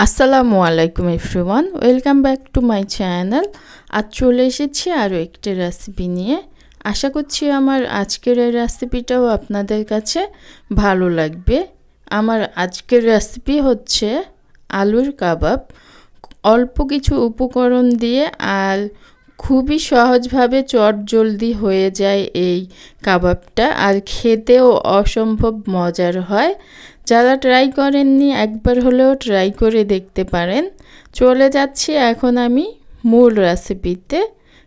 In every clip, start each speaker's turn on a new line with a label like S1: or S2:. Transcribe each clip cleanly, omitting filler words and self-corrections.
S1: আসসালামু আলাইকুম everyone, welcome back to my channel. আজ চলে এসেছি আরও একটি রেসিপি নিয়ে। আশা করছি আমার আজকের এই রেসিপিটাও আপনাদের কাছে ভালো লাগবে। আমার আজকের রেসিপি হচ্ছে আলুর কাবাব। অল্প কিছু উপকরণ দিয়ে আর খুবই সহজভাবে চটজলদি হয়ে যায় এই কাবাবটা, আর খেতেও অসম্ভব মজার হয়। যারা ট্রাই করেননি একবার হলেও ট্রাই করে দেখতে পারেন। চলে যাচ্ছি এখন আমি মূল রেসিপিতে।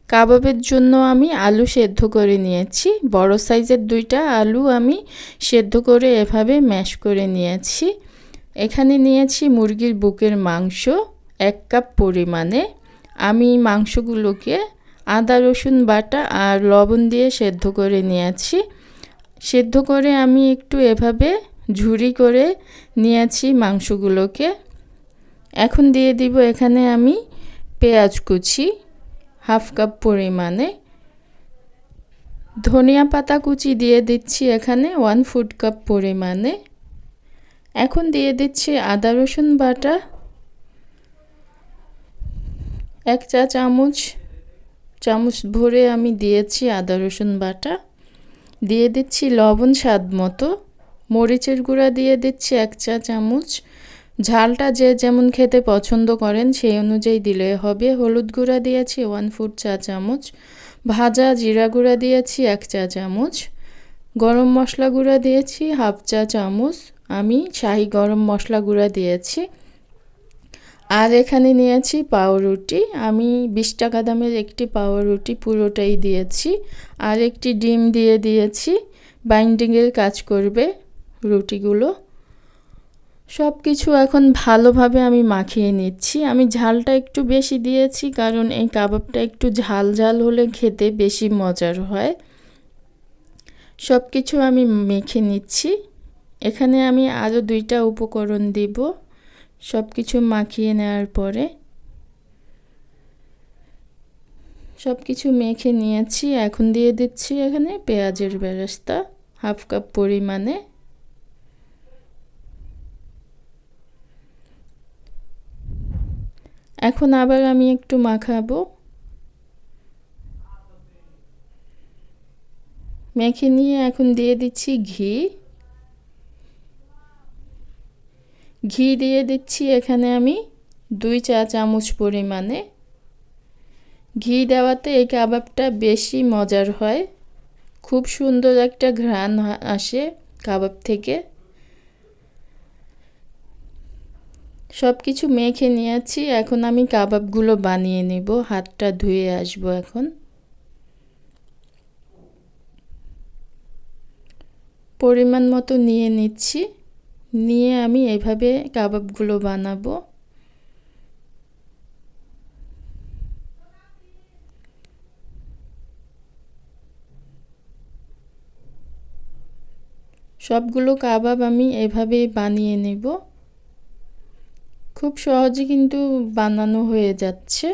S1: কাবাবের জন্য আমি আলু সেদ্ধ করে নিয়েছি। বড় সাইজের 2টা আলু আমি সেদ্ধ করে এভাবে ম্যাশ করে নিয়েছি। এখানে নিয়েছি মুরগির বুকের মাংস 1 কাপ পরিমাণে। আমি মাংসগুলোকে আদা রসুন বাটা আর লবণ দিয়ে সেদ্ধ করে নিয়েছি। সেদ্ধ করে আমি একটু এভাবে ঝুরি করে নিয়েছি মাংসগুলোকে। এখন দিয়ে দিব এখানে আমি পেঁয়াজ কুচি 1/2 কাপ পরিমাণে। ধনিয়া পাতা কুচি দিয়ে দিচ্ছি এখানে 1/4 কাপ পরিমাণে। এখন দিয়ে দিচ্ছি আদা রসুন বাটা 1 চা চামচ ভরে আমি দিয়েছি আদা রসুন বাটা। দিয়ে দিচ্ছি লবণ স্বাদ মতো। মরিচের গুঁড়া দিয়ে দিচ্ছি 1 চা চামচ। ঝালটা যে যেমন খেতে পছন্দ করেন সেই অনুযায়ী দিলে হবে। হলুদ গুঁড়া দিয়েছি 1/4 চা চামচ। ভাজা জিরা গুঁড়া দিয়েছি 1 চা চামচ। গরম মশলা গুঁড়া দিয়েছি 1/2 চা চামচ। আমি শাহি গরম মশলা গুঁড়া দিয়েছি। আর এখানে নিয়েছি পাউরুটি। আমি 20 টাকা দামের একটি পাউরুটি পুরোটাই দিয়েছি। আর একটি ডিম দিয়ে দিয়েছি, বাইন্ডিংয়ের কাজ করবে রুটিগুলো। সব কিছু এখন ভালোভাবে আমি মাখিয়ে নিচ্ছি। আমি ঝালটা একটু বেশি দিয়েছি কারণ এই কাবাবটা একটু ঝাল ঝাল হলে খেতে বেশি মজার হয়। সব কিছু আমি মেখে নিচ্ছি। এখানে আমি আরও 2টা উপকরণ দিব। সব কিছু মাখিয়ে নেওয়ার পরে সব কিছু মেখে নিয়েছি। এখন দিয়ে দিচ্ছি এখানে পেঁয়াজের বেরেস্তা 1/2 কাপ পরিমাণে। এখন আবার আমি একটু মাখাবো। মেখে নিয়ে এখন দিয়ে দিচ্ছি ঘি দিয়ে দিচ্ছি এখানে আমি 2 চা চামচ পরিমাণে। ঘি দেওয়াতে এই কাবাবটা বেশি মজার হয়। খুব সুন্দর একটা ঘ্রাণ আসে কাবাব থেকে। সব কিছু মেখে নিয়েছি। এখন আমি কাবাবগুলো বানিয়ে নেব। হাতটা ধুয়ে আসবো এখন। পরিমাণ মতো নিয়ে নিচ্ছি। নিয়ে আমি এভাবে কাবাবগুলো বানাবো। সবগুলো কাবাব আমি এভাবে বানিয়ে নেব। খুব সহজে কিন্তু বানানো হয়ে যাচ্ছে।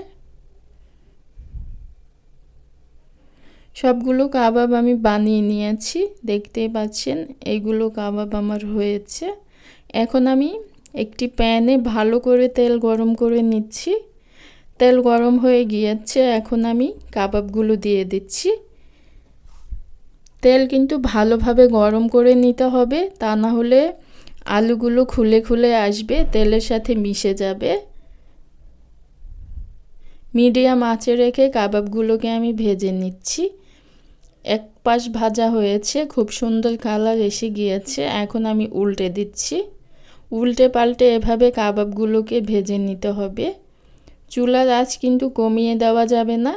S1: সবগুলো কাবাব আমি বানিয়ে নিয়েছি, দেখতেই পাচ্ছেন এইগুলো কাবাব আমার হয়েছে। এখন আমি একটি প্যানে ভালো করে তেল গরম করে নিচ্ছি। তেল গরম হয়ে গিয়েছে, এখন আমি কাবাবগুলো দিয়ে দিচ্ছি। তেল কিন্তু ভালোভাবে গরম করে নিতে হবে, তা না হলে আলুগুলো খুলে খুলে আসবে, তেলের সাথে মিশে যাবে। মিডিয়াম আঁচে রেখে কাবাবগুলোকে আমি ভেজে নিচ্ছি। এক পাশ ভাজা হয়েছে, খুব সুন্দর কালার এসে গিয়েছে। এখন আমি উল্টে দিচ্ছি। উল্টে পাল্টে এভাবে কাবাবগুলোকে ভেজে নিতে হবে। চুলার আঁচ কিন্তু কমিয়ে দেওয়া যাবে না।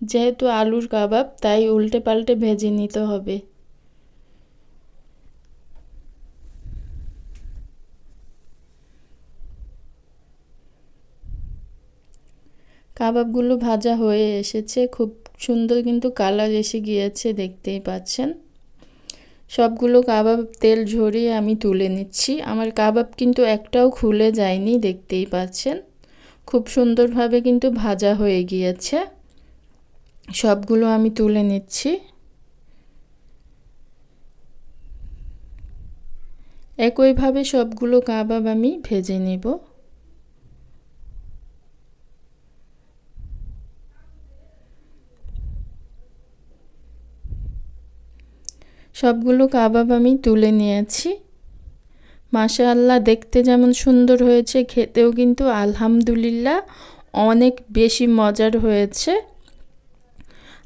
S1: যেহেতু আলুর কাবাব তাই উল্টে পাল্টে ভেজে নিতে হবে। কাবাবগুলো ভাজা হয়ে এসেছে, খুব সুন্দর কিন্তু কালার এসে গিয়েছে, দেখতেই পাচ্ছেন। সবগুলো কাবাব তেল ঝরিয়ে আমি তুলে নিচ্ছি। আমার কাবাব কিন্তু একটাও খুলে যায়নি, দেখতেই পাচ্ছেন। খুব সুন্দরভাবে কিন্তু ভাজা হয়ে গিয়েছে। সবগুলো আমি তুলে নিচ্ছি। একইভাবে সবগুলো কাবাব আমি ভেজে নেব। সবগুলো কাবাব আমি তুলে নিয়েছি। মাশাআল্লাহ, দেখতে যেমন সুন্দর হয়েছে, খেতেও কিন্তু আলহামদুলিল্লাহ অনেক বেশি মজার হয়েছে।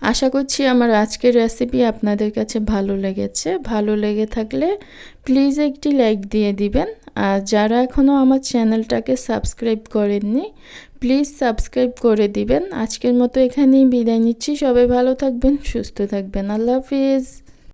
S1: আশা করছি আমার আজকের রেসিপি আপনাদের কাছে ভালো লেগেছে। ভালো লেগে থাকলে প্লিজ একটি লাইক দিয়ে দিবেন। আর যারা এখনও আমার চ্যানেলটাকে সাবস্ক্রাইব করেননি, প্লিজ সাবস্ক্রাইব করে দিবেন। আজকের মতো এখানেই বিদায় নিচ্ছি। সবাই ভালো থাকবেন, সুস্থ থাকবেন। আল্লাহ হাফিজ।